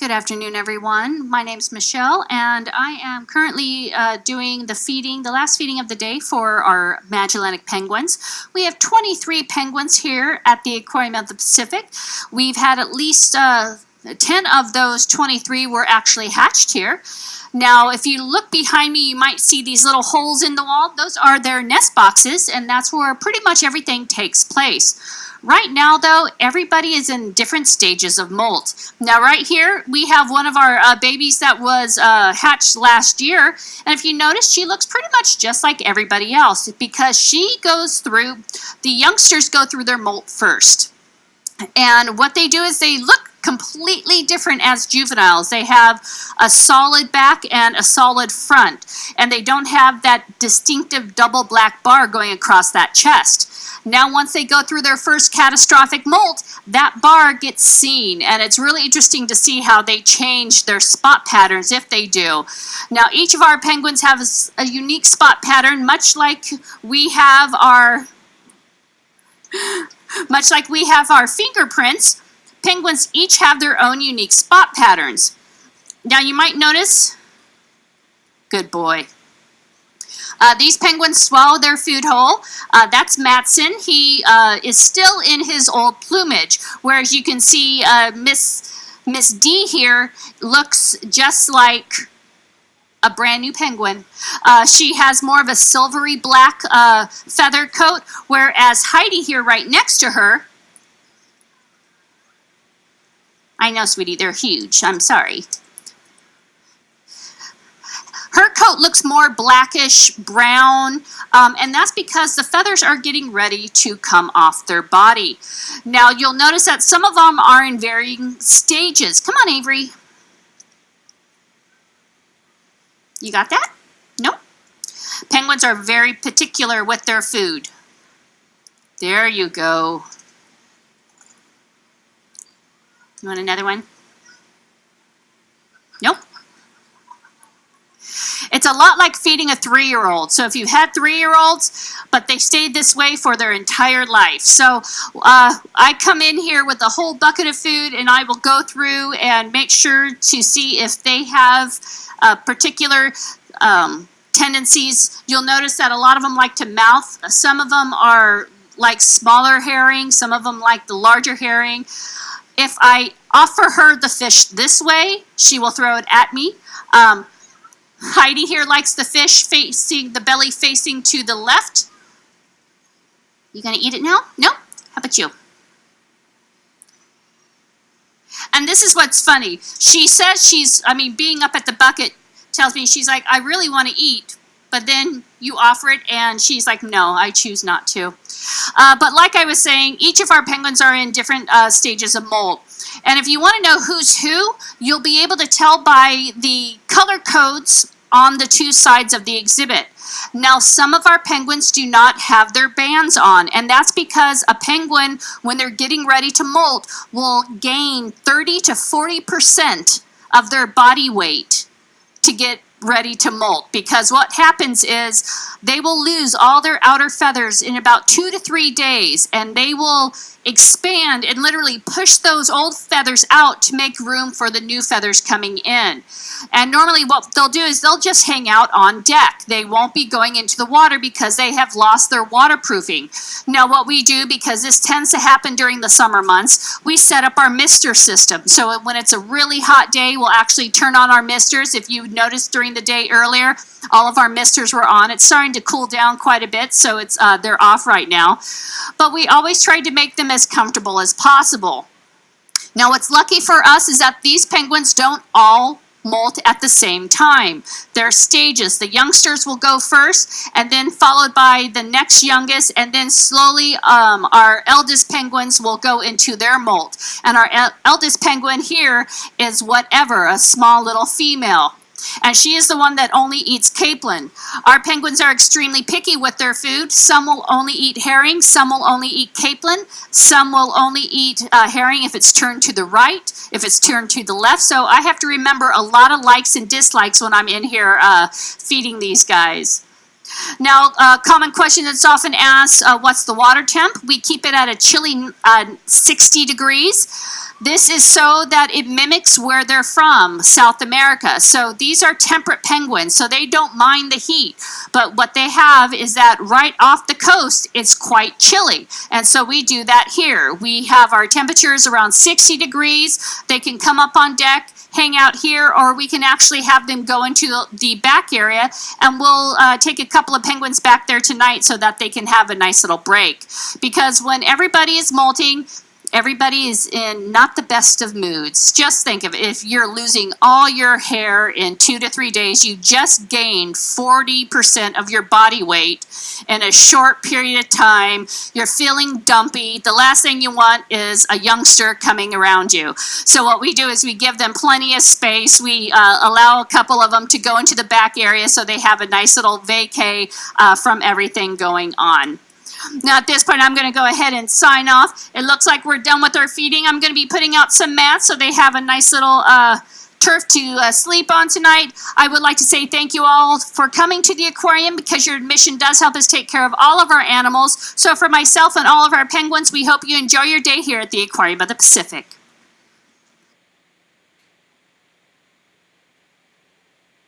Good afternoon, everyone. My name is Michelle, and I am currently doing the last feeding of the day for our Magellanic penguins. We have 23 penguins here at the Aquarium of the Pacific. We've had at least 10 of those 23 were actually hatched here. Now, if you look behind me, you might see these little holes in the wall. Those are their nest boxes, and that's where pretty much everything takes place. Right now, though, everybody is in different stages of molt. Now, right here, we have one of our babies that was hatched last year. And if you notice, she looks pretty much just like everybody else because the youngsters go through their molt first. And what they do is they look completely different as juveniles. They have a solid back and a solid front. And they don't have that distinctive double black bar going across that chest. Now, once they go through their first catastrophic molt, that bar gets seen, and it's really interesting to see how they change their spot patterns if they do. Now, each of our penguins have a unique spot pattern, much like we have our fingerprints. Penguins each have their own unique spot patterns. Now, you might notice, good boy. These penguins swallow their food whole. That's Matson. He is still in his old plumage, whereas you can see Miss D here looks just like a brand new penguin. She has more of a silvery black feather coat, whereas Heidi here right next to her, I know, sweetie, they're huge. I'm sorry. Her coat looks more blackish brown, and that's because the feathers are getting ready to come off their body. Now, you'll notice that some of them are in varying stages. Come on, Avery. You got that? No? Penguins are very particular with their food. There you go. You want another one? Nope. It's a lot like feeding a 3-year-old. So if you had 3-year-olds, but they stayed this way for their entire life. So I come in here with a whole bucket of food, and I will go through and make sure to see if they have particular tendencies. You'll notice that a lot of them like to mouth. Some of them are like smaller herring. Some of them like the larger herring. If I offer her the fish this way, she will throw it at me. Heidi here likes the fish facing, the belly facing to the left. You gonna eat it now? No? How about you? And this is what's funny. She says being up at the bucket tells me, she's like, I really want to eat. But then you offer it, and she's like, no, I choose not to. But like I was saying, each of our penguins are in different stages of molt. And if you want to know who's who, you'll be able to tell by the color codes on the two sides of the exhibit. Now, some of our penguins do not have their bands on, and that's because a penguin, when they're getting ready to molt, will gain 30 to 40% of their body weight to get ready to molt, because what happens is they will lose all their outer feathers in about 2 to 3 days, and they will expand and literally push those old feathers out to make room for the new feathers coming in. And normally what they'll do is they'll just hang out on deck. They won't be going into the water because they have lost their waterproofing. Now, what we do, because this tends to happen during the summer months, we set up our mister system. So when it's a really hot day, we'll actually turn on our misters. If you noticed during the day earlier, all of our misters were on. It's starting to cool down quite a bit, so they're off right now. But we always try to make them as comfortable as possible. Now, what's lucky for us is that these penguins don't all molt at the same time. There are stages. The youngsters will go first, and then followed by the next youngest, and then slowly our eldest penguins will go into their molt. And our eldest penguin here is whatever, a small little female. And she is the one that only eats capelin. Our penguins are extremely picky with their food. Some will only eat herring, some will only eat capelin, some will only eat herring if it's turned to the right, if it's turned to the left. So I have to remember a lot of likes and dislikes when I'm in here feeding these guys. Now, a common question that's often asked, what's the water temp? We keep it at a chilly 60 degrees. This is so that it mimics where they're from, South America. So these are temperate penguins, so they don't mind the heat. But what they have is that right off the coast, it's quite chilly. And so we do that here. We have our temperatures around 60 degrees. They can come up on deck, hang out here, or we can actually have them go into the back area, and we'll take a couple of penguins back there tonight so that they can have a nice little break. Because when everybody is molting, everybody is in not the best of moods. Just think of it. If you're losing all your hair in 2 to 3 days, you just gained 40% of your body weight in a short period of time. You're feeling dumpy. The last thing you want is a youngster coming around you. So what we do is we give them plenty of space. We allow a couple of them to go into the back area so they have a nice little vacay from everything going on. Now at this point, I'm going to go ahead and sign off. It looks like we're done with our feeding. I'm going to be putting out some mats so they have a nice little turf to sleep on tonight. I would like to say thank you all for coming to the aquarium, because your admission does help us take care of all of our animals. So for myself and all of our penguins, we hope you enjoy your day here at the Aquarium of the Pacific.